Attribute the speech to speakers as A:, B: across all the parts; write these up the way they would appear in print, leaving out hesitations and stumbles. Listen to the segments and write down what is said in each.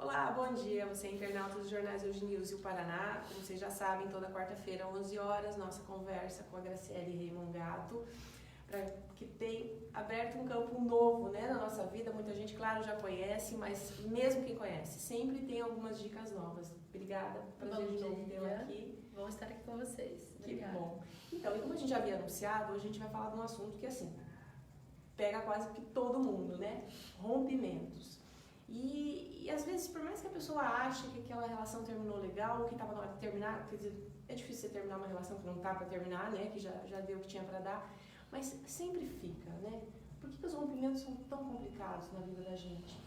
A: Olá, bom dia. Você é internauta dos jornais Hoje News e o Paraná. Como vocês já sabem, toda quarta-feira, 11 horas, nossa conversa com a Graciele Reimongato, que tem aberto um campo novo, né, na nossa vida. Muita gente, claro, já conhece, mas mesmo quem conhece, sempre tem algumas dicas novas. Obrigada, prazer de novo tê-la aqui.
B: Bom estar aqui com vocês. Obrigada.
A: Que bom. Então, e como a gente já havia anunciado, hoje a gente vai falar de um assunto que, assim, pega quase que todo mundo, né? Rompimentos. E às vezes, por mais que a pessoa ache que aquela relação terminou legal, que estava na hora de terminar, quer dizer, é difícil você terminar uma relação que não está para terminar, né? Que já deu o que tinha para dar, mas sempre fica, né? Por que os rompimentos são tão complicados na vida da gente?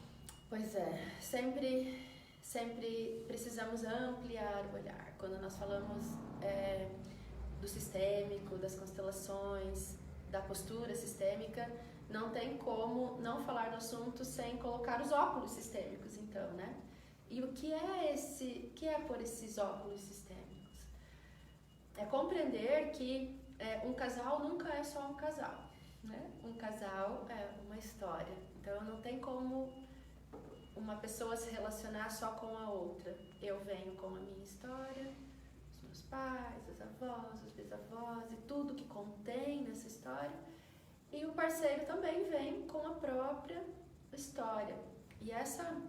B: Pois é, sempre precisamos ampliar o olhar. Quando nós falamos do sistêmico, das constelações, da postura sistêmica, não tem como não falar do assunto sem colocar os óculos sistêmicos, então, né? E o que é por esses óculos sistêmicos? É compreender que um casal nunca é só um casal, né? Um casal é uma história. Então, não tem como uma pessoa se relacionar só com a outra. Eu venho com a minha história, os meus pais, os avós, os bisavós e tudo que contém nessa história. E o parceiro também vem com a própria história. E essa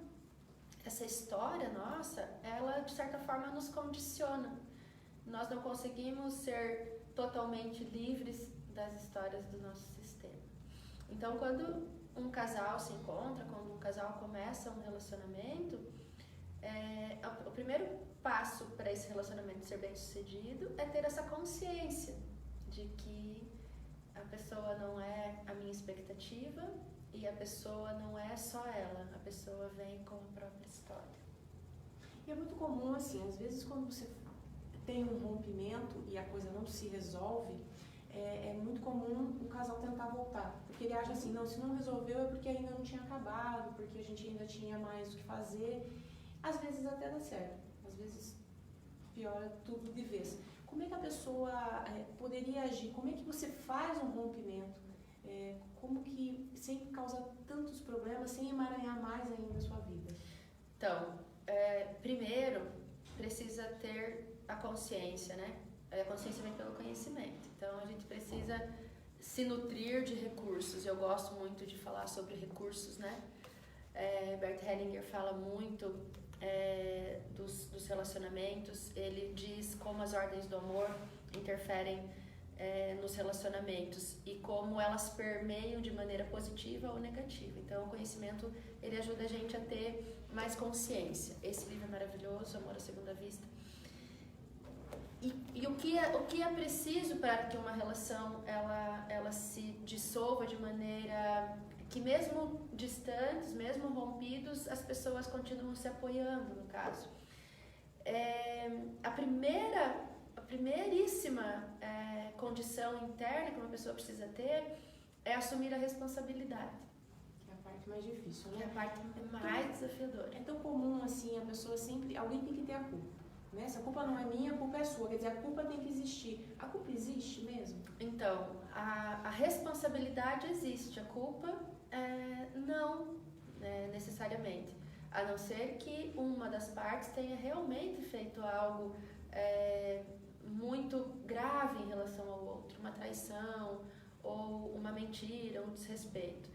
B: história nossa, ela de certa forma nos condiciona. Nós não conseguimos ser totalmente livres das histórias do nosso sistema. Então, quando um casal se encontra, quando um casal começa um relacionamento, o primeiro passo para esse relacionamento ser bem sucedido é ter essa consciência de que a pessoa não é a minha expectativa e a pessoa não é só ela, a pessoa vem com a própria história.
A: E é muito comum, assim, às vezes quando você tem um rompimento e a coisa não se resolve, é muito comum o casal tentar voltar. Porque ele acha assim, não, se não resolveu é porque ainda não tinha acabado, porque a gente ainda tinha mais o que fazer. Às vezes até dá certo, às vezes piora tudo de vez. Como é que a pessoa poderia agir? Como é que você faz um rompimento? Como que, sem causar tantos problemas, sem emaranhar mais ainda a sua vida?
B: Então, primeiro, precisa ter a consciência, né? A consciência vem pelo conhecimento. Então, a gente precisa se nutrir de recursos. Eu gosto muito de falar sobre recursos, né? Bert Hellinger fala muito dos relacionamentos. Ele diz como as ordens do amor interferem nos relacionamentos e como elas permeiam de maneira positiva ou negativa. Então, o conhecimento, ele ajuda a gente a ter mais consciência. Esse livro é maravilhoso, Amor à Segunda Vista. E o que é preciso para que uma relação ela se dissolva de maneira que, mesmo distantes, mesmo rompidos, as pessoas continuam se apoiando, no caso. A primeiríssima condição interna que uma pessoa precisa ter é assumir a responsabilidade.
A: Que é a parte mais difícil, né?
B: Que é a parte mais desafiadora.
A: É tão comum, assim, a pessoa sempre... Alguém tem que ter a culpa. Né? Se a culpa não é minha, a culpa é sua. Quer dizer, a culpa tem que existir. A culpa existe mesmo?
B: Então, a responsabilidade existe. A culpa não necessariamente. A não ser que uma das partes tenha realmente feito algo muito grave em relação ao outro. Uma traição, ou uma mentira, um desrespeito.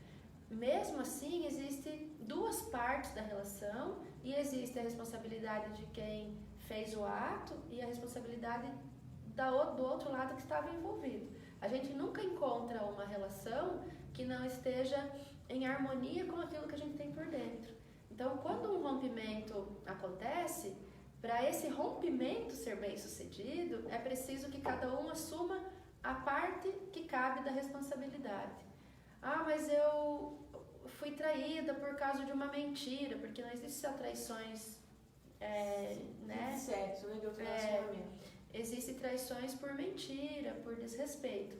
B: Mesmo assim, existem duas partes da relação e existe a responsabilidade de quem fez o ato e a responsabilidade do outro lado que estava envolvido. A gente nunca encontra uma relação que não esteja em harmonia com aquilo que a gente tem por dentro. Então, quando um rompimento acontece, para esse rompimento ser bem sucedido, é preciso que cada um assuma a parte que cabe da responsabilidade. Ah, mas eu fui traída por causa de uma mentira, porque não existe só traições, né?
A: De sexo, né? De outro relacionamento.
B: Existem traições por mentira, por desrespeito.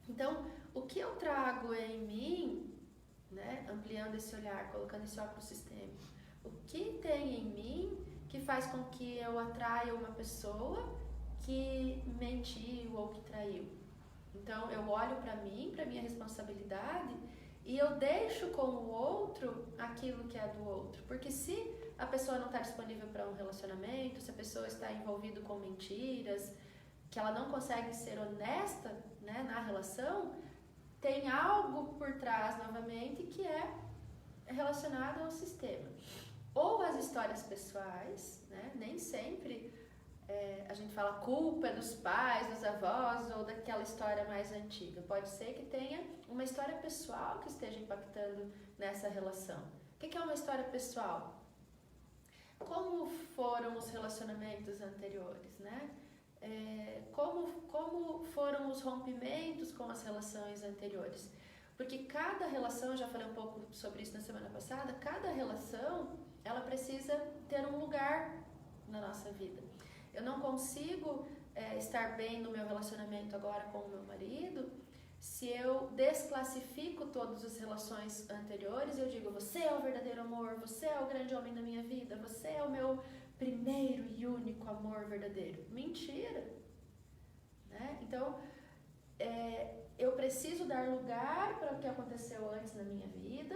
B: Então, o que eu trago em mim, né? Ampliando esse olhar, colocando esse óculos sistêmico, o que tem em mim que faz com que eu atraia uma pessoa que mentiu ou que traiu? Então, eu olho para mim, para minha responsabilidade e eu deixo com o outro aquilo que é do outro. Porque se a pessoa não está disponível para um relacionamento, se a pessoa está envolvida com mentiras, que ela não consegue ser honesta, né, na relação, tem algo por trás novamente que é relacionado ao sistema. Ou as histórias pessoais, né, nem sempre a gente fala culpa dos pais, dos avós ou daquela história mais antiga. Pode ser que tenha uma história pessoal que esteja impactando nessa relação. O que é uma história pessoal? Como foram os relacionamentos anteriores, né? Como foram os rompimentos com as relações anteriores? Porque cada relação, eu já falei um pouco sobre isso na semana passada, cada relação, ela precisa ter um lugar na nossa vida. Eu não consigo estar bem no meu relacionamento agora com o meu marido se eu desclassifico todas as relações anteriores e eu digo, você é o verdadeiro amor, você é o grande homem da minha vida, você é o meu primeiro e único amor verdadeiro. Mentira! Né? Então, eu preciso dar lugar para o que aconteceu antes na minha vida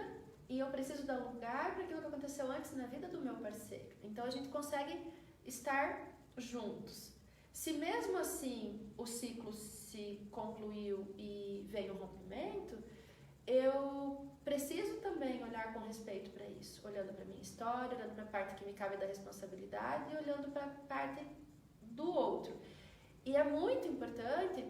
B: e eu preciso dar lugar para aquilo que aconteceu antes na vida do meu parceiro. Então, a gente consegue estar juntos. Se mesmo assim o ciclo se concluiu e veio o rompimento, eu preciso também olhar com respeito para isso, olhando para a minha história, olhando para a parte que me cabe da responsabilidade e olhando para a parte do outro. E é muito importante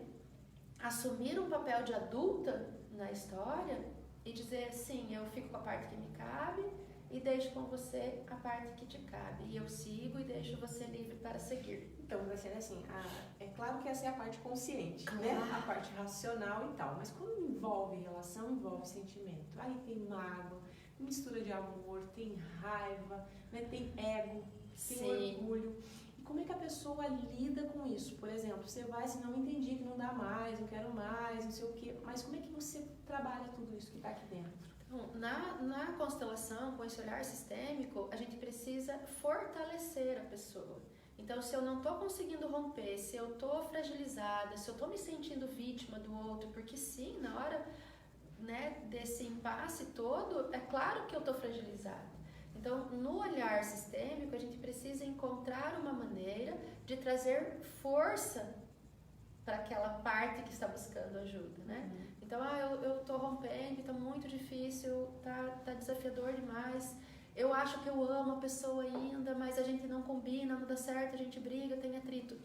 B: assumir um papel de adulta na história e dizer assim, eu fico com a parte que me cabe e deixo com você a parte que te cabe. E eu sigo e deixo você livre para seguir.
A: Então, Graciela, assim, é claro que essa é a parte consciente, né? A parte racional e tal. Mas quando envolve relação, envolve sentimento. Aí tem mágoa, mistura de amor, tem raiva, né? Tem ego, tem orgulho. E como é que a pessoa lida com isso? Por exemplo, você vai assim, não entendi que não dá mais, não quero mais, não sei o quê. Mas como é que você trabalha tudo isso que está aqui dentro?
B: Na constelação, com esse olhar sistêmico, a gente precisa fortalecer a pessoa. Então, se eu não estou conseguindo romper, se eu estou fragilizada, se eu estou me sentindo vítima do outro, porque sim, na hora, né, desse impasse todo, é claro que eu estou fragilizada. Então, no olhar sistêmico, a gente precisa encontrar uma maneira de trazer força para aquela parte que está buscando ajuda, né? Então, eu tô rompendo, tá muito difícil, tá desafiador demais. Eu acho que eu amo a pessoa ainda, mas a gente não combina, não dá certo, a gente briga, tem atrito.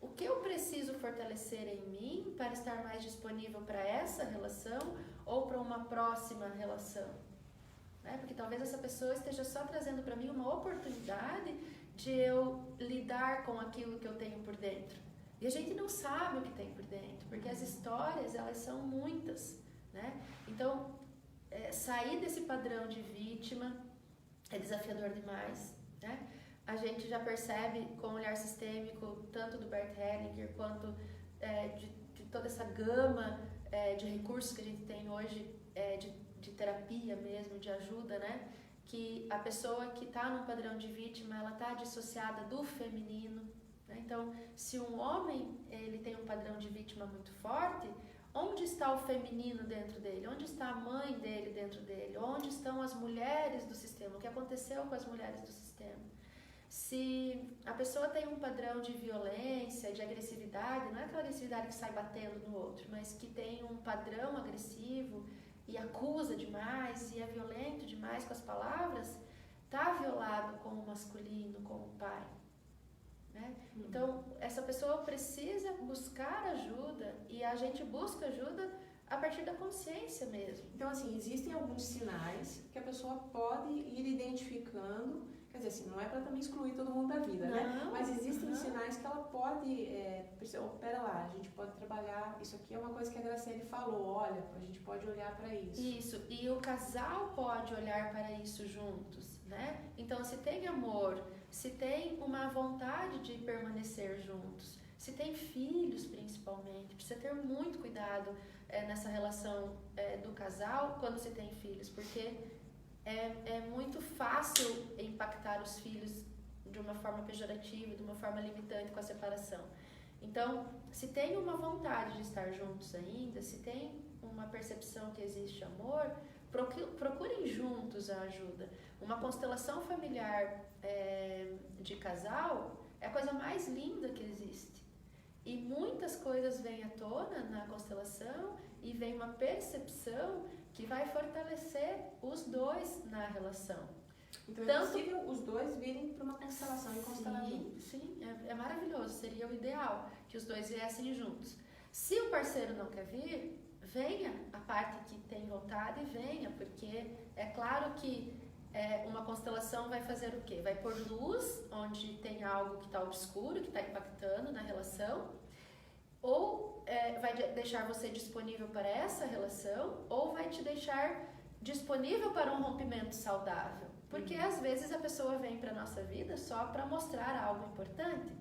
B: O que eu preciso fortalecer em mim para estar mais disponível para essa relação ou para uma próxima relação? Né? Porque talvez essa pessoa esteja só trazendo para mim uma oportunidade de eu lidar com aquilo que eu tenho por dentro. E a gente não sabe o que tem por dentro, porque as histórias, elas são muitas, né? Então, sair desse padrão de vítima é desafiador demais, né? A gente já percebe com o olhar sistêmico, tanto do Bert Hellinger, quanto de toda essa gama de recursos que a gente tem hoje, de terapia mesmo, de ajuda, né? Que a pessoa que está num padrão de vítima, ela está dissociada do feminino. Então, se um homem ele tem um padrão de vítima muito forte, onde está o feminino dentro dele? Onde está a mãe dele dentro dele? Onde estão as mulheres do sistema? O que aconteceu com as mulheres do sistema? Se a pessoa tem um padrão de violência, de agressividade, não é aquela agressividade que sai batendo no outro, mas que tem um padrão agressivo e acusa demais e é violento demais com as palavras, está violado com o masculino, com o pai. Né? Então, essa pessoa precisa buscar ajuda e a gente busca ajuda a partir da consciência mesmo.
A: Então, assim, existem alguns sinais que a pessoa pode ir identificando, quer dizer, assim, não é para também excluir todo mundo da vida, né? Mas existem sinais que ela pode, pera lá, a gente pode trabalhar, isso aqui é uma coisa que a Graciele falou, olha, a gente pode olhar para isso.
B: Isso, e o casal pode olhar para isso juntos, né? Então, se tem amor, se tem uma vontade de permanecer juntos, se tem filhos principalmente, precisa ter muito cuidado nessa relação do casal quando se tem filhos, porque é muito fácil impactar os filhos de uma forma pejorativa, de uma forma limitante com a separação. Então, se tem uma vontade de estar juntos ainda, se tem uma percepção que existe amor, procurem juntos a ajuda. Uma constelação familiar de casal é a coisa mais linda que existe. E muitas coisas vêm à tona na constelação e vem uma percepção que vai fortalecer os dois na relação.
A: Então é possível os dois virem para uma constelação e constelar juntos.
B: Sim, é maravilhoso, seria o ideal que os dois viessem juntos. Se o parceiro não quer vir, venha a parte que tem vontade e venha, porque é claro que uma constelação vai fazer o quê? Vai pôr luz onde tem algo que está obscuro, que está impactando na relação, ou vai deixar você disponível para essa relação, ou vai te deixar disponível para um rompimento saudável. Porque às vezes a pessoa vem para a nossa vida só para mostrar algo importante.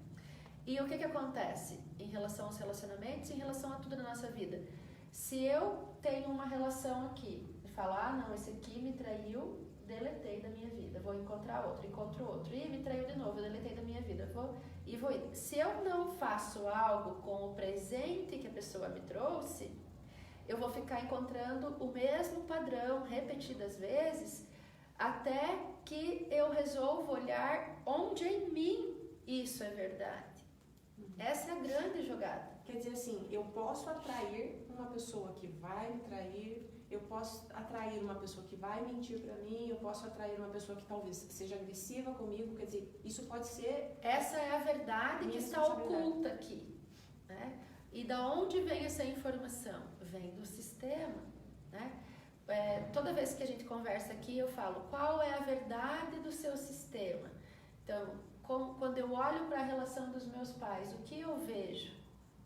B: E o que acontece em relação aos relacionamentos, em relação a tudo na nossa vida? Se eu tenho uma relação aqui e falo, não, esse aqui me traiu, deletei da minha vida, vou encontrar outro, encontro outro, e me traiu de novo, deletei da minha vida, vou ir. Se eu não faço algo com o presente que a pessoa me trouxe, eu vou ficar encontrando o mesmo padrão repetidas vezes, até que eu resolvo olhar onde em mim isso é verdade. Essa é a grande jogada.
A: Quer dizer assim, eu posso atrair uma pessoa que vai me trair, eu posso atrair uma pessoa que vai mentir pra mim, eu posso atrair uma pessoa que talvez seja agressiva comigo, quer dizer, isso pode ser...
B: Essa é a verdade que está oculta aqui, né? E da onde vem essa informação? Vem do sistema, né? Toda vez que a gente conversa aqui, eu falo, qual é a verdade do seu sistema? Então, quando eu olho para a relação dos meus pais, o que eu vejo?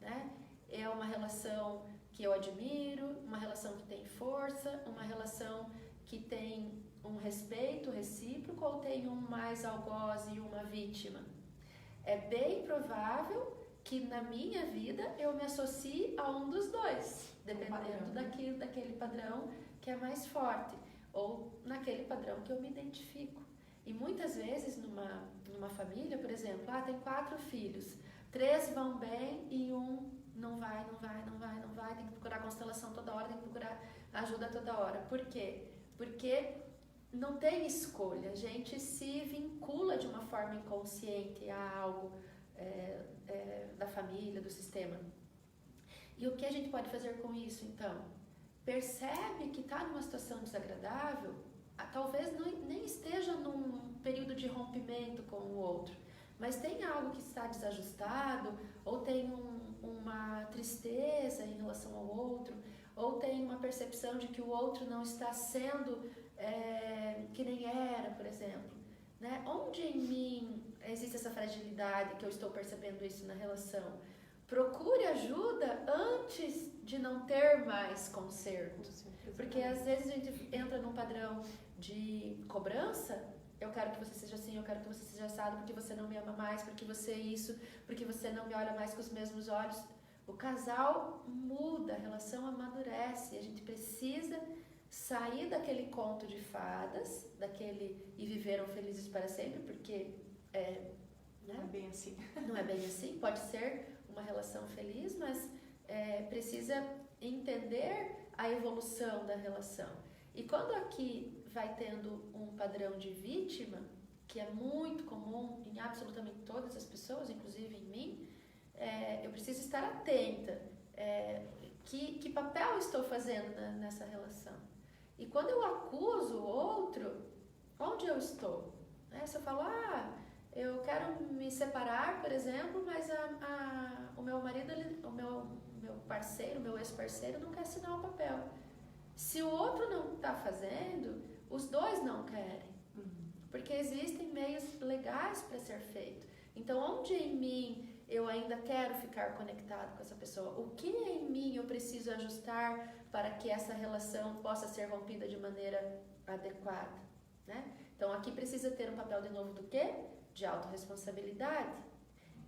B: Né? É uma relação que eu admiro, uma relação que tem força, uma relação que tem um respeito recíproco, ou tem um mais algoz e uma vítima? É bem provável que na minha vida eu me associe a um dos dois, dependendo daquele padrão que é mais forte, ou naquele padrão que eu me identifico. E muitas vezes numa família, por exemplo, tem 4 filhos, 3 vão bem e um não vai, tem que procurar constelação toda hora, tem que procurar ajuda toda hora. Por quê? Porque não tem escolha, a gente se vincula de uma forma inconsciente a algo da família, do sistema. E o que a gente pode fazer com isso, então? Percebe que está numa situação desagradável, talvez nem esteja num período de rompimento com o outro, mas tem algo que está desajustado, ou tem uma tristeza em relação ao outro, ou tem uma percepção de que o outro não está sendo que nem era, por exemplo. Né? Onde em mim existe essa fragilidade que eu estou percebendo isso na relação? Procure ajuda antes de não ter mais conserto. Porque às vezes a gente entra num padrão de cobrança. Eu quero que você seja assim, eu quero que você seja assado, porque você não me ama mais, porque você é isso, porque você não me olha mais com os mesmos olhos. O casal muda, a relação amadurece. A gente precisa sair daquele conto de fadas, e viveram felizes para sempre, porque
A: não é bem assim.
B: Não é bem assim, pode ser uma relação feliz, mas precisa entender a evolução da relação. E quando aqui vai tendo um padrão de vítima, que é muito comum em absolutamente todas as pessoas, inclusive em mim, eu preciso estar atenta. Que papel eu estou fazendo nessa relação? E quando eu acuso o outro, onde eu estou? Se eu falo, eu quero me separar, por exemplo, mas o meu marido, o meu parceiro, o meu ex-parceiro não quer assinar o papel. Se o outro não está fazendo, os dois não querem. Porque existem meios legais para ser feito. Então, onde em mim eu ainda quero ficar conectado com essa pessoa? O que em mim eu preciso ajustar para que essa relação possa ser rompida de maneira adequada? Né? Então, aqui precisa ter um papel de novo do quê? De autorresponsabilidade.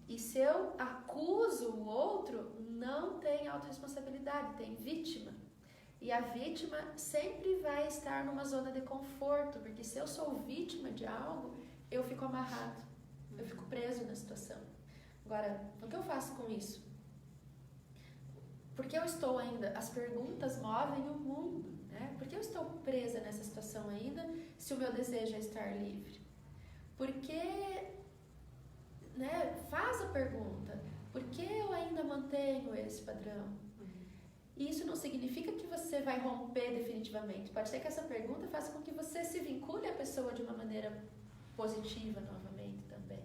B: E se eu acuso o outro, não tem autorresponsabilidade, tem vítima. E a vítima sempre vai estar numa zona de conforto, porque se eu sou vítima de algo, eu fico amarrado, eu fico preso na situação. Agora, o que eu faço com isso? Porque eu estou ainda, as perguntas movem o mundo, né? Por que eu estou presa nessa situação ainda se o meu desejo é estar livre? Porque, né, faz a pergunta, por que eu ainda mantenho esse padrão? E isso não significa que você vai romper definitivamente. Pode ser que essa pergunta faça com que você se vincule à pessoa de uma maneira positiva novamente também,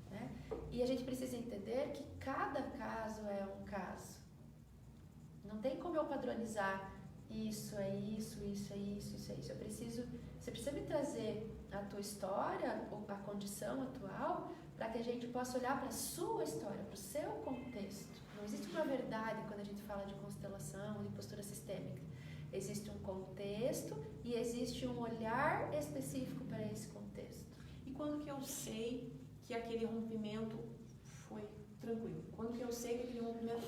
B: né? E a gente precisa entender que cada caso é um caso. Não tem como eu padronizar isso é isso, isso é isso, isso é isso. Você precisa me trazer a tua história, ou a condição atual, para que a gente possa olhar para a sua história, para o seu contexto. Não existe uma verdade quando a gente fala de constelação, de postura sistêmica. Existe um contexto e existe um olhar específico para esse contexto.
A: E quando que eu sei que aquele rompimento foi tranquilo? Quando que eu sei que aquele rompimento,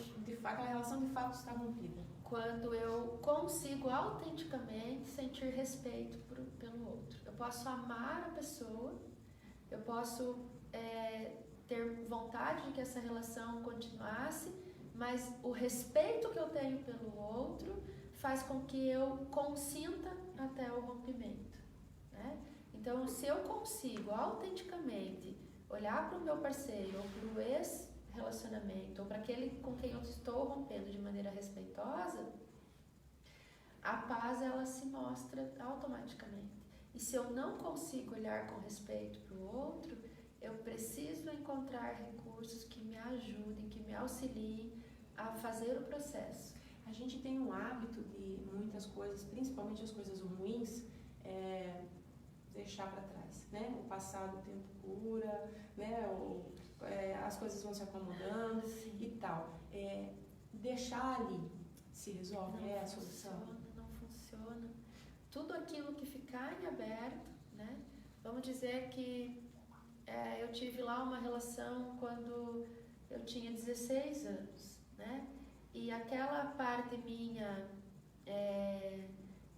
A: aquela relação de fato está rompida?
B: Quando eu consigo autenticamente sentir respeito pelo outro. Eu posso amar a pessoa, eu posso ter vontade de que essa relação continuasse, mas o respeito que eu tenho pelo outro faz com que eu consinta até o rompimento, né? Então, se eu consigo autenticamente olhar para o meu parceiro ou para o ex-relacionamento ou para aquele com quem eu estou rompendo de maneira respeitosa, a paz ela se mostra automaticamente. E se eu não consigo olhar com respeito para o outro, eu preciso encontrar recursos que me ajudem, que me auxiliem a fazer o processo.
A: A gente tem um hábito de muitas coisas, principalmente as coisas ruins, deixar para trás, né? O passado o tempo cura, né? As coisas vão se acomodando. Sim. E tal. Deixar ali se resolve, não a solução?
B: Não funciona. Tudo aquilo que ficar em aberto, né? Vamos dizer que eu tive lá uma relação quando eu tinha 16 anos, né? E aquela parte minha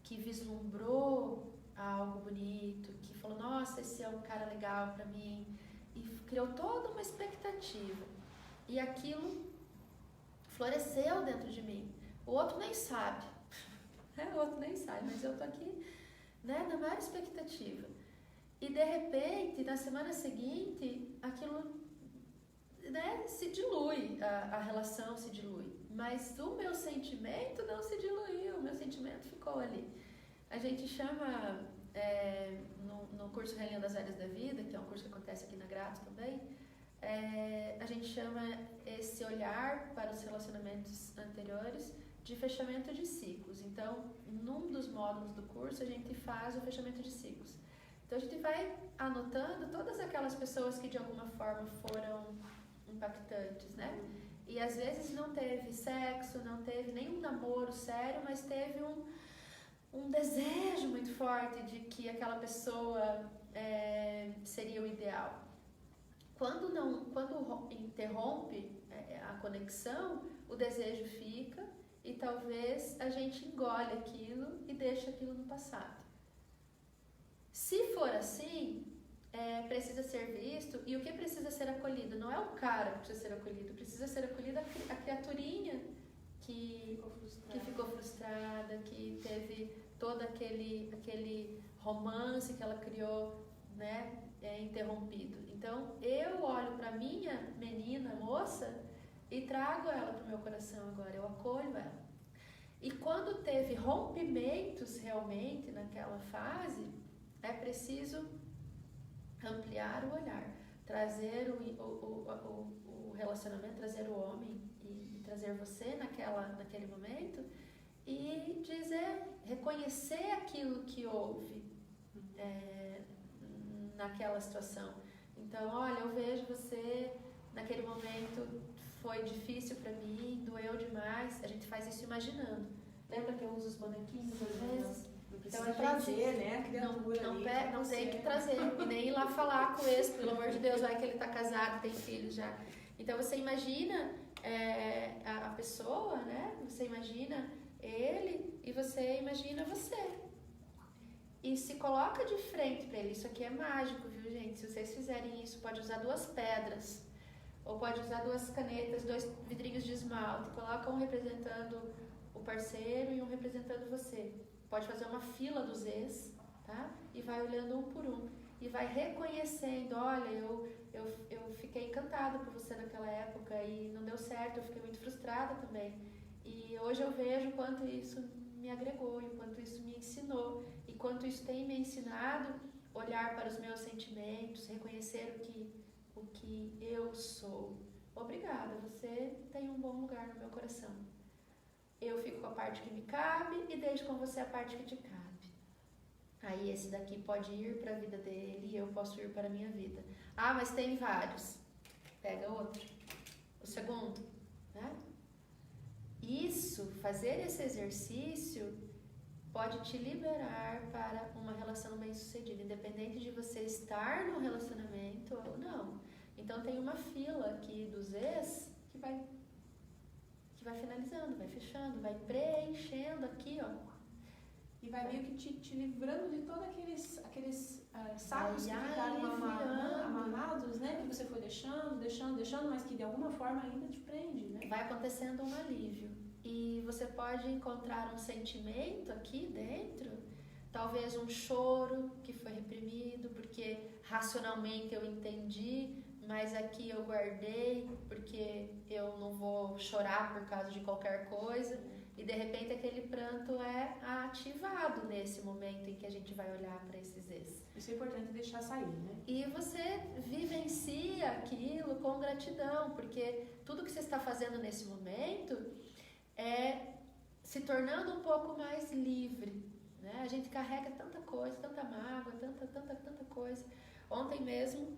B: que vislumbrou algo bonito, que falou, nossa, esse é um cara legal pra mim, e criou toda uma expectativa. E aquilo floresceu dentro de mim. O outro nem sabe, o outro nem sabe, mas eu tô aqui, né, na maior expectativa. E de repente, na semana seguinte, aquilo, né, se dilui, a relação se dilui. Mas o meu sentimento não se diluiu, o meu sentimento ficou ali. A gente chama, no curso Realinhando das Áreas da Vida, que é um curso que acontece aqui na Grato também, a gente chama esse olhar para os relacionamentos anteriores de fechamento de ciclos. Então, num dos módulos do curso, a gente faz o fechamento de ciclos. Então, a gente vai anotando todas aquelas pessoas que de alguma forma foram impactantes, né? E às vezes não teve sexo, não teve nenhum namoro sério, mas teve um desejo muito forte de que aquela pessoa seria o ideal. Quando interrompe a conexão, o desejo fica e talvez a gente engole aquilo e deixa aquilo no passado. Se for assim, precisa ser visto, e o que precisa ser acolhido? Não é o cara que precisa ser acolhido, precisa ser acolhida a criaturinha que ficou frustrada, que teve todo aquele romance que ela criou, né, interrompido. Então, eu olho para minha menina, moça, e trago ela para o meu coração agora, eu acolho ela. E quando teve rompimentos realmente naquela fase, é preciso ampliar o olhar, trazer o relacionamento, trazer o homem e trazer você naquele momento e reconhecer aquilo que houve naquela situação. Então, olha, eu vejo você naquele momento, foi difícil pra mim, doeu demais. A gente faz isso imaginando. Lembra que eu uso os bonequinhos às vezes?
A: Não precisa trazer, né? A criatura
B: não tem que trazer. E nem ir lá falar com esse, pelo amor de Deus, vai que ele tá casado, tem filhos já. Então você imagina a pessoa, né? Você imagina ele e você imagina você. E se coloca de frente para ele. Isso aqui é mágico, viu, gente? Se vocês fizerem isso, pode usar 2 pedras. Ou pode usar 2 canetas, 2 vidrinhos de esmalte, coloca um representando o parceiro e um representando você. Pode fazer uma fila dos ex, tá? E vai olhando um por um. E vai reconhecendo, olha, eu fiquei encantada por você naquela época e não deu certo, eu fiquei muito frustrada também. E hoje eu vejo quanto isso me agregou, e quanto isso me ensinou, e quanto isso tem me ensinado olhar para os meus sentimentos, reconhecer o que eu sou. Obrigada, você tem um bom lugar no meu coração. Eu fico com a parte que me cabe e deixo com você a parte que te cabe. Aí esse daqui pode ir para a vida dele e eu posso ir para a minha vida. Ah, mas tem vários. Pega outro. O segundo, né? Isso, fazer esse exercício pode te liberar para uma relação bem-sucedida, independente de você estar no relacionamento ou não. Então tem uma fila aqui dos ex que vai finalizando, vai fechando, vai preenchendo aqui, ó.
A: E vai meio que te livrando de todos aqueles sacos que ficaram amarrados, né? Que você foi deixando, mas que de alguma forma ainda te prende, né?
B: Vai acontecendo um alívio. E você pode encontrar um sentimento aqui dentro, talvez um choro que foi reprimido, porque racionalmente eu entendi, mas aqui eu guardei, porque eu não vou chorar por causa de qualquer coisa. E de repente aquele pranto é ativado nesse momento em que a gente vai olhar para esses ex.
A: Isso é importante deixar sair, né?
B: E você vivencia aquilo com gratidão, porque tudo que você está fazendo nesse momento é se tornando um pouco mais livre, né? A gente carrega tanta coisa, tanta mágoa, tanta coisa. Ontem mesmo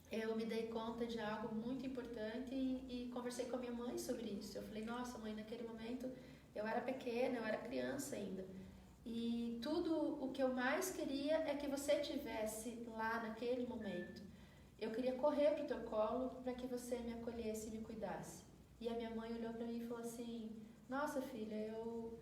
B: eu me dei conta de algo muito importante e conversei com a minha mãe sobre isso. Eu falei, nossa mãe, naquele momento eu era pequena, eu era criança ainda. E tudo o que eu mais queria é que você estivesse lá naquele momento. Eu queria correr pro teu colo para que você me acolhesse e me cuidasse. E a minha mãe olhou para mim e falou assim, nossa filha, eu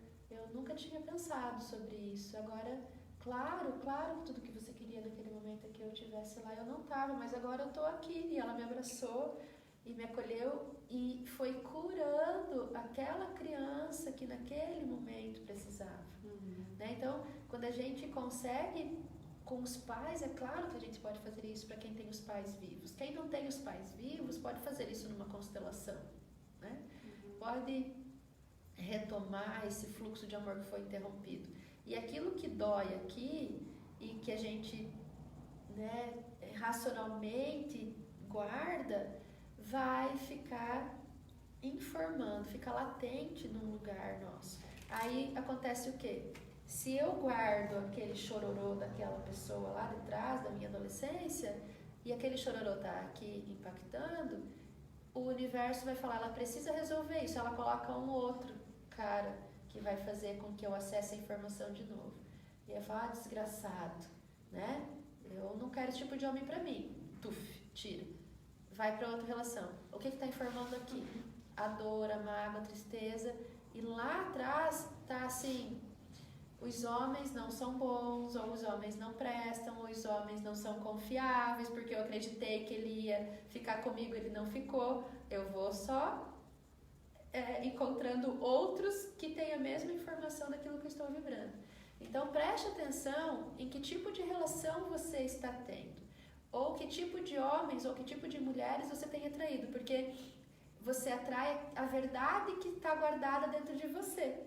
B: nunca tinha pensado sobre isso. Agora, claro, tudo que você queria naquele momento é que eu estivesse lá. Eu não estava, mas agora eu estou aqui. E ela me abraçou e me acolheu e foi curando aquela criança que naquele momento precisava. Né? Então, quando a gente consegue com os pais, é claro que a gente pode fazer isso para quem tem os pais vivos. Quem não tem os pais vivos pode fazer isso numa constelação, né? Pode retomar esse fluxo de amor que foi interrompido. E aquilo que dói aqui e que a gente, né, racionalmente guarda, vai ficar informando, fica latente num lugar nosso. Aí acontece o quê? Se eu guardo aquele chororô daquela pessoa lá de trás da minha adolescência e aquele chororô tá aqui impactando, o universo vai falar, ela precisa resolver isso, ela coloca um outro cara que vai fazer com que eu acesse a informação de novo. E eu falo, desgraçado, né? Eu não quero esse tipo de homem pra mim. Tuf, tira. Vai pra outra relação. O que tá informando aqui? A dor, a mágoa, a tristeza. E lá atrás tá assim, os homens não são bons, ou os homens não prestam, ou os homens não são confiáveis, porque eu acreditei que ele ia ficar comigo, ele não ficou. Eu vou só encontrando outros que têm a mesma informação daquilo que eu estou vibrando. Então preste atenção em que tipo de relação você está tendo, ou que tipo de homens, ou que tipo de mulheres você tem atraído, porque você atrai a verdade que está guardada dentro de você.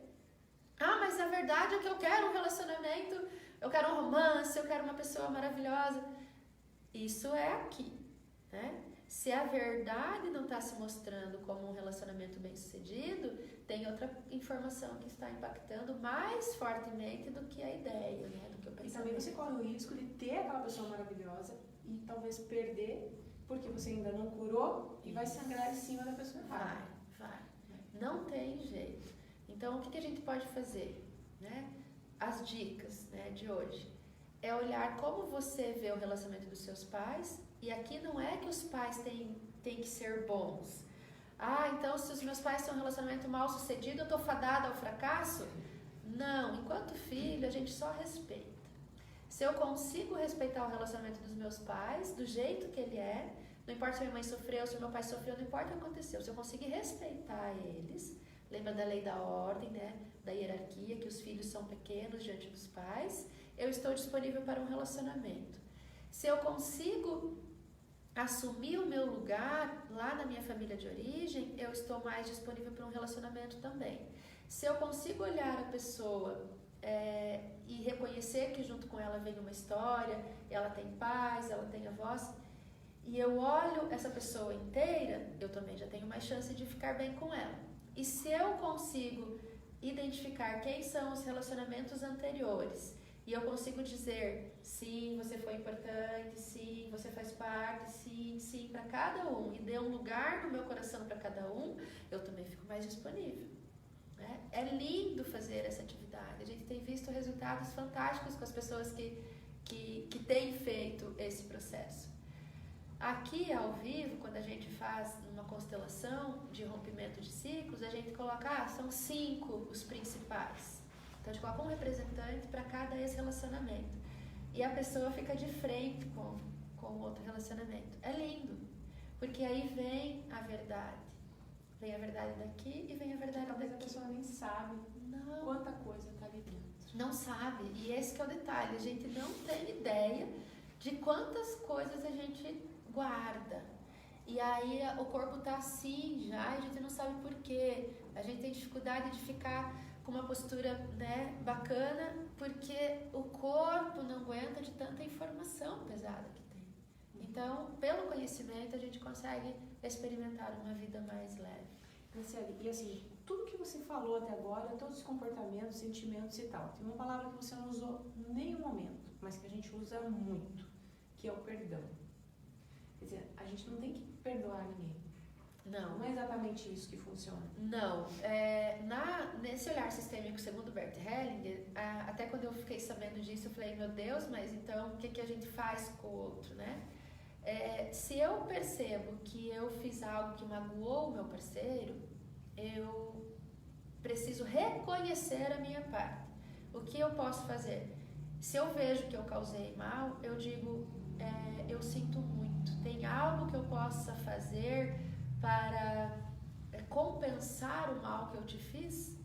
B: Ah, mas a verdade é que eu quero um relacionamento, eu quero um romance, eu quero uma pessoa maravilhosa. Isso é aqui, né? Se a verdade não está se mostrando como um relacionamento bem-sucedido, tem outra informação que está impactando mais fortemente do que a ideia, né? Do que o pensamento.
A: E também você corre o risco de ter aquela pessoa maravilhosa e talvez perder, porque você ainda não curou e vai sangrar em cima da pessoa errada.
B: Vai. Não tem jeito. Então, o que a gente pode fazer, né? As dicas, né, de hoje é olhar como você vê o relacionamento dos seus pais. E aqui não é que os pais têm que ser bons. Ah, então se os meus pais têm um relacionamento mal sucedido, eu estou fadada ao fracasso? Não, enquanto filho a gente só respeita. Se eu consigo respeitar o relacionamento dos meus pais, do jeito que ele é, Não importa se minha mãe sofreu, se meu pai sofreu, não importa o que aconteceu. Se eu conseguir respeitar eles, lembra da lei da ordem, né? Da hierarquia, que os filhos são pequenos diante dos pais, eu estou disponível para um relacionamento. Se eu consigo assumir o meu lugar lá na minha família de origem, eu estou mais disponível para um relacionamento também. Se eu consigo olhar a pessoa e reconhecer que junto com ela vem uma história, ela tem pais, ela tem avós, e eu olho essa pessoa inteira, eu também já tenho mais chance de ficar bem com ela. E se eu consigo identificar quem são os relacionamentos anteriores, e eu consigo dizer, sim, você foi importante, sim, você faz parte, sim, sim, para cada um, e dê um lugar no meu coração para cada um, eu também fico mais disponível. Né? É lindo fazer essa atividade. A gente tem visto resultados fantásticos com as pessoas que têm feito esse processo. Aqui, ao vivo, quando a gente faz uma constelação de rompimento de ciclos, a gente coloca, são 5 os principais. Então, a gente coloca um representante para cada esse relacionamento. E a pessoa fica de frente com o outro relacionamento. É lindo, porque aí vem a verdade. Vem a verdade daqui e vem a verdade
A: Talvez
B: daqui.
A: a pessoa nem sabe quanta coisa está ali dentro.
B: Não sabe. E esse que é o detalhe. A gente não tem ideia de quantas coisas a gente guarda. E aí o corpo tá assim já, e a gente não sabe por quê. A gente tem dificuldade de ficar com uma postura, né, bacana, porque o corpo não aguenta de tanta informação pesada que tem. Então, pelo conhecimento, a gente consegue experimentar uma vida mais leve.
A: Franciele, e assim, tudo que você falou até agora, todos os comportamentos, sentimentos e tal, tem uma palavra que você não usou em nenhum momento, mas que a gente usa muito, que é o perdão. Quer dizer, a gente não tem que perdoar ninguém.
B: Não.
A: Não é exatamente isso que funciona.
B: Não. Nesse olhar sistêmico, segundo Bert Hellinger, até quando eu fiquei sabendo disso, eu falei, meu Deus, mas então o que a gente faz com o outro, né? Se eu percebo que eu fiz algo que magoou o meu parceiro, eu preciso reconhecer a minha parte. O que eu posso fazer? Se eu vejo que eu causei mal, eu digo, eu sinto muito. Tem algo que eu possa fazer para compensar o mal que eu te fiz?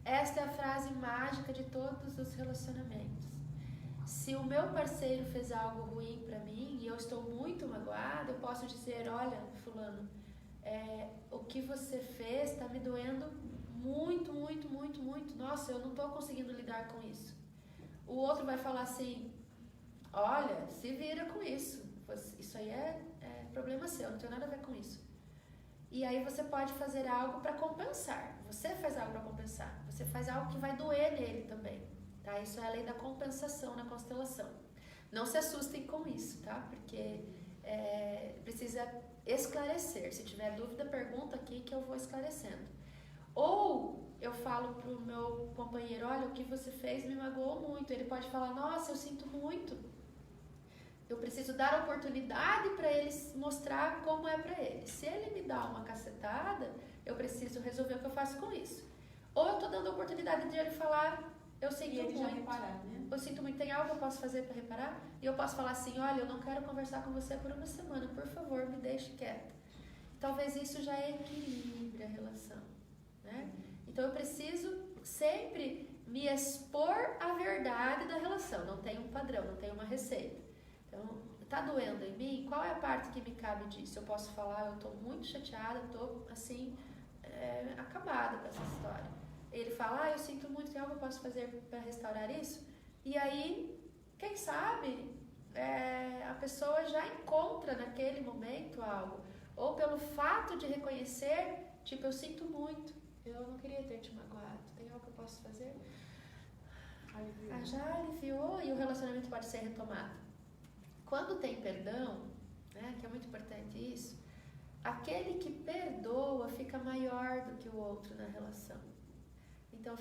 B: Esta é a frase mágica de todos os relacionamentos. Se o meu parceiro fez algo ruim para mim e eu estou muito magoada, eu posso dizer, olha, fulano, o que você fez está me doendo muito, muito, muito, muito. Nossa, eu não estou conseguindo lidar com isso. O outro vai falar assim, olha, se vira com isso. Isso aí é problema seu, não tem nada a ver com isso. E aí você pode fazer algo para compensar. Você faz algo para compensar. Você faz algo que vai doer nele também. Tá? Isso é a lei da compensação na constelação. Não se assustem com isso, tá? Porque precisa esclarecer. Se tiver dúvida, pergunta aqui que eu vou esclarecendo. Ou eu falo pro meu companheiro, olha, o que você fez me magoou muito. Ele pode falar, nossa, eu sinto muito. Eu preciso dar oportunidade para ele mostrar como é para ele. Se ele me dá uma cacetada, eu preciso resolver o que eu faço com isso. Ou eu estou dando a oportunidade de ele falar, eu sinto muito.
A: Já reparar, né?
B: Eu sinto muito, tem algo que eu posso fazer para reparar? E eu posso falar assim, olha, eu não quero conversar com você por uma semana, por favor, me deixe quieta. Talvez isso já equilibre a relação, né? Então eu preciso sempre me expor à verdade da relação. Não tem um padrão, não tem uma receita. Então, tá doendo em mim? Qual é a parte que me cabe disso? Eu posso falar, eu tô muito chateada, tô assim, acabada com essa história. Ele fala, eu sinto muito, tem algo que eu posso fazer para restaurar isso? E aí, quem sabe, a pessoa já encontra naquele momento algo. Ou pelo fato de reconhecer, tipo, eu sinto muito, eu não queria ter te magoado, tem algo que eu posso fazer? Já aliviou e o relacionamento pode ser retomado. Quando tem perdão, né, que é muito importante isso, aquele que perdoa fica maior do que o outro na relação. Então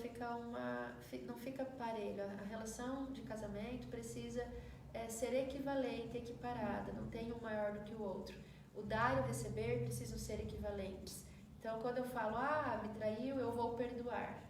B: não fica parelho. A relação de casamento precisa ser equivalente, equiparada. Não tem um maior do que o outro. O dar e o receber precisam ser equivalentes. Então, quando eu falo, me traiu, eu vou perdoar.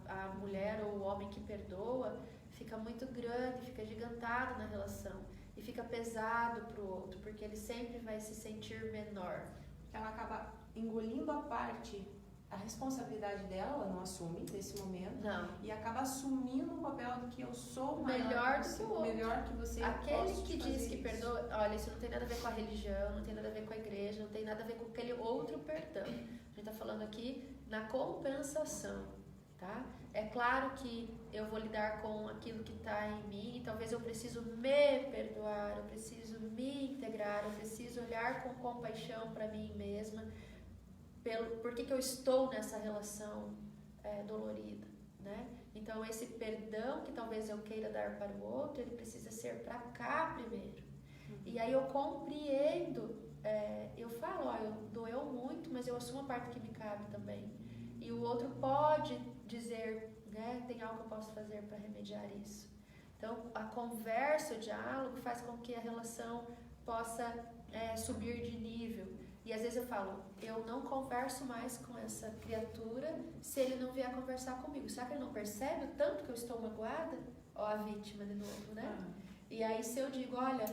B: A mulher ou o homem que perdoa fica muito grande, fica gigantado na relação. e fica pesado para o outro, porque ele sempre vai se sentir menor.
A: Ela acaba engolindo a responsabilidade dela, ela não assume nesse momento.
B: Não.
A: E acaba assumindo o papel do que eu sou
B: melhor do que o outro.
A: Melhor que você.
B: Aquele que diz que perdoa, olha, isso não tem nada a ver com a religião, não tem nada a ver com a igreja, não tem nada a ver com aquele outro perdão. A gente está falando aqui na compensação, tá? É claro que eu vou lidar com aquilo que está em mim, talvez eu preciso me perdoar, eu preciso me integrar, eu preciso olhar com compaixão para mim mesma, por que eu estou nessa relação dolorida, né? Então esse perdão que talvez eu queira dar para o outro, ele precisa ser para cá primeiro. E aí eu compreendo, eu falo, doeu muito, mas eu assumo a parte que me cabe também. E o outro pode dizer, né, tem algo que eu posso fazer para remediar isso. Então a conversa, o diálogo faz com que a relação possa subir de nível. E às vezes eu falo, eu não converso mais com essa criatura se ele não vier conversar comigo. Será que ele não percebe o tanto que eu estou magoada? Ó, a vítima de novo, né? E aí se eu digo, olha,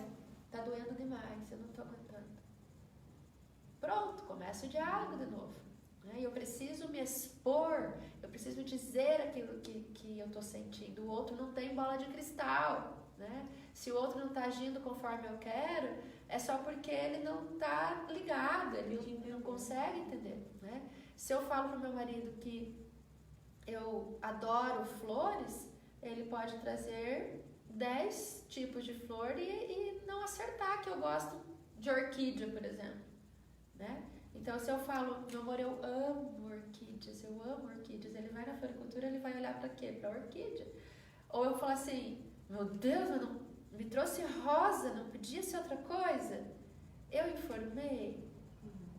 B: tá doendo demais, eu não tô aguentando. Pronto, começa o diálogo de novo. Né? E eu preciso me expor, eu preciso dizer aquilo que eu tô sentindo. O outro não tem bola de cristal, né? Se o outro não tá agindo conforme eu quero, é só porque ele não está ligado, ele não consegue entender, né? Se eu falo para o meu marido que eu adoro flores, ele pode trazer 10 tipos de flor e não acertar que eu gosto de orquídea, por exemplo, né? Então, se eu falo, meu amor, eu amo orquídeas, ele vai na floricultura, ele vai olhar para quê? Para orquídea. Ou eu falo assim, meu Deus, eu não... me trouxe rosa, não podia ser outra coisa? Eu informei,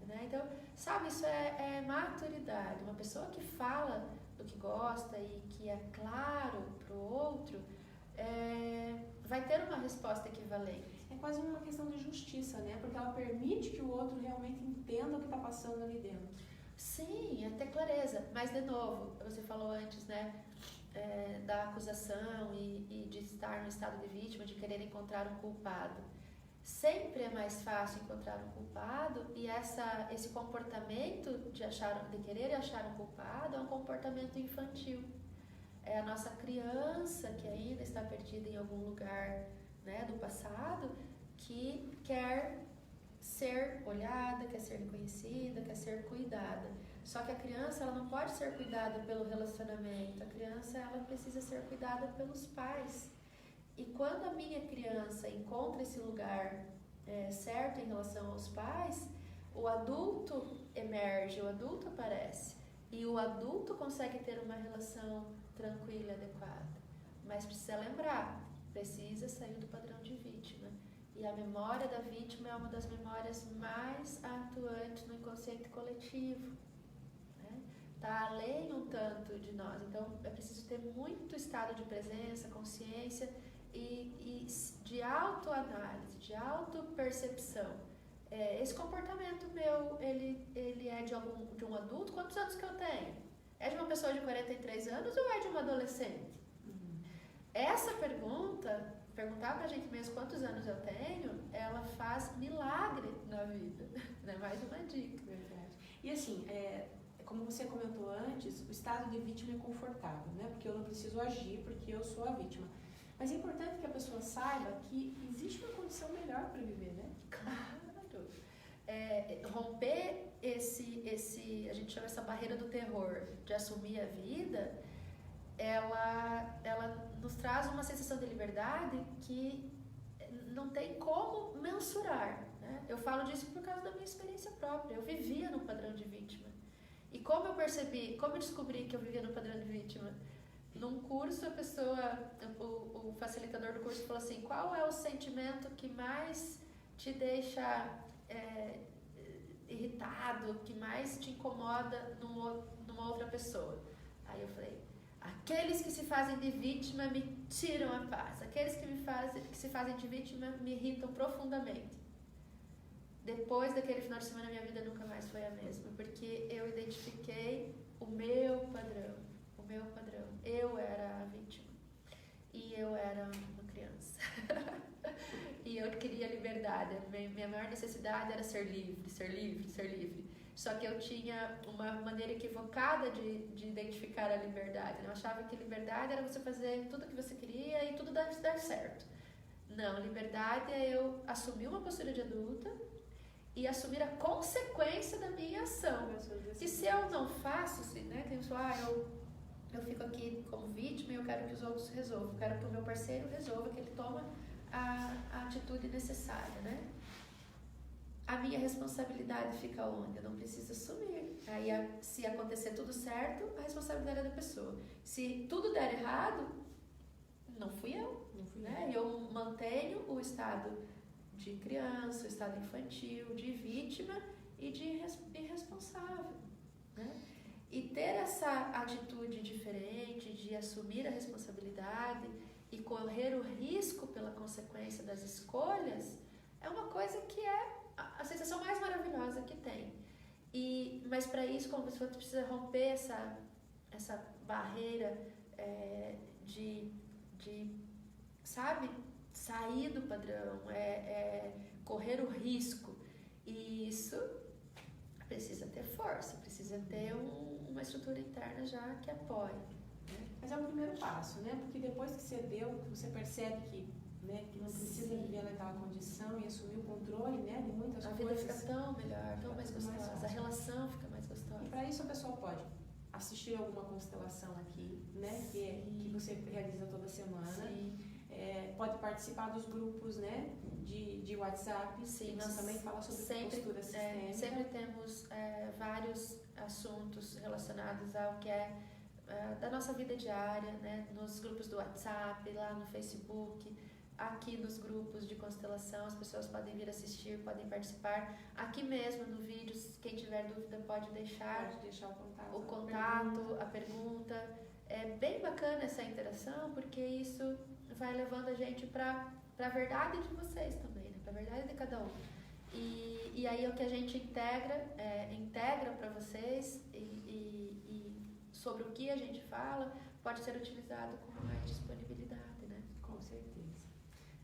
B: né? Então, sabe, isso é maturidade. Uma pessoa que fala do que gosta e que é claro pro outro, vai ter uma resposta equivalente.
A: É quase uma questão de justiça, né? Porque ela permite que o outro realmente entenda o que está passando ali dentro.
B: Sim, é ter clareza. Mas, de novo, você falou antes, né? Da acusação e de estar no estado de vítima, de querer encontrar um culpado. Sempre é mais fácil encontrar um culpado e esse comportamento de querer achar um culpado é um comportamento infantil. É a nossa criança que ainda está perdida em algum lugar, né, do passado, que quer ser olhada, quer ser reconhecida, quer ser cuidada. Só que a criança, ela não pode ser cuidada pelo relacionamento. A criança, ela precisa ser cuidada pelos pais. E quando a minha criança encontra esse lugar certo em relação aos pais, o adulto emerge, o adulto aparece. E o adulto consegue ter uma relação tranquila e adequada. Mas precisa lembrar, precisa sair do padrão de vítima. E a memória da vítima é uma das memórias mais atuantes no inconsciente coletivo. Está além um tanto de nós. Então, é preciso ter muito estado de presença, consciência e de autoanálise, de autopercepção. Esse comportamento meu, ele é de um adulto? Quantos anos que eu tenho? É de uma pessoa de 43 anos ou é de uma adolescente? Essa perguntar pra gente mesmo quantos anos eu tenho, ela faz milagre na vida. É mais uma dica.
A: Verdade. E assim, como você comentou antes, o estado de vítima é confortável, né? Porque eu não preciso agir, porque eu sou a vítima. Mas é importante que a pessoa saiba que existe uma condição melhor para viver, né?
B: Claro! Romper a gente chama essa barreira do terror, de assumir a vida, ela nos traz uma sensação de liberdade que não tem como mensurar, né? Eu falo disso por causa da minha experiência própria. Eu vivia no padrão de vítima. E como eu descobri que eu vivia no padrão de vítima? Num curso, o facilitador do curso falou assim, qual é o sentimento que mais te deixa irritado, que mais te incomoda numa outra pessoa? Aí eu falei, aqueles que se fazem de vítima me tiram a paz, aqueles que se fazem de vítima me irritam profundamente. Depois daquele final de semana, minha vida nunca mais foi a mesma, porque eu identifiquei o meu padrão. Eu era a vítima e eu era uma criança. E liberdade. Minha maior necessidade era ser livre, ser livre, ser livre. Só que eu tinha uma maneira equivocada de identificar a liberdade. Eu achava que liberdade era você fazer tudo o que você queria e tudo dar certo. Não, liberdade é eu assumir uma postura de adulta e assumir a consequência da minha ação. E se eu não faço, né, tem pessoal, eu fico aqui como vítima e eu quero que os outros resolvam. Eu quero que o meu parceiro resolva, que ele toma a atitude necessária, né? A minha responsabilidade fica onde? Eu não preciso assumir. Aí, se acontecer tudo certo, a responsabilidade é da pessoa. Se tudo der errado, não fui eu. Né? Eu mantenho o estado de criança, o estado infantil, de vítima e de irresponsável. Né? E ter essa atitude diferente de assumir a responsabilidade e correr o risco pela consequência das escolhas é uma coisa que é a sensação mais maravilhosa que tem. Mas para isso, como você precisa romper essa barreira de sabe, sair do padrão, correr o risco. E isso precisa ter força, precisa ter uma estrutura interna já que apoie. Né?
A: Mas é o primeiro passo, né? Porque depois que você deu, você percebe que não precisa viver naquela condição e assumir o controle, né, de muitas coisas.
B: A vida fica tão melhor, tão mais gostosa, a relação fica mais gostosa.
A: E para isso a pessoa pode assistir alguma constelação aqui, né, que você realiza toda semana.
B: Sim.
A: Pode participar dos grupos, né, de WhatsApp.
B: Sim,
A: nós também fala sobre postura sistêmica.
B: Sempre temos vários assuntos relacionados ao que é da nossa vida diária, né, nos grupos do WhatsApp, lá no Facebook. Aqui nos grupos de constelação, as pessoas podem vir assistir, podem participar. Aqui mesmo no vídeo, quem tiver dúvida pode deixar o contato, a pergunta. É bem bacana essa interação, porque isso vai levando a gente para a verdade de vocês também, né? Para a verdade de cada um. E aí o que a gente integra para vocês e sobre o que a gente fala pode ser utilizado com mais disponibilidade, né?
A: Com certeza.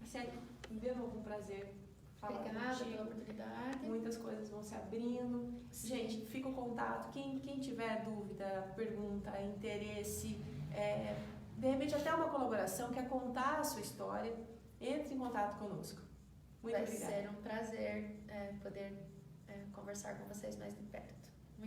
A: Marcele, de novo um prazer falar
B: Obrigada
A: contigo.
B: pela oportunidade.
A: Muitas coisas vão se abrindo.
B: Sim.
A: Gente, fica o contato. Quem tiver dúvida, pergunta, interesse, de repente até uma colaboração, quer contar a sua história, entre em contato conosco. Muito obrigada.
B: Vai ser um prazer poder conversar com vocês mais de perto.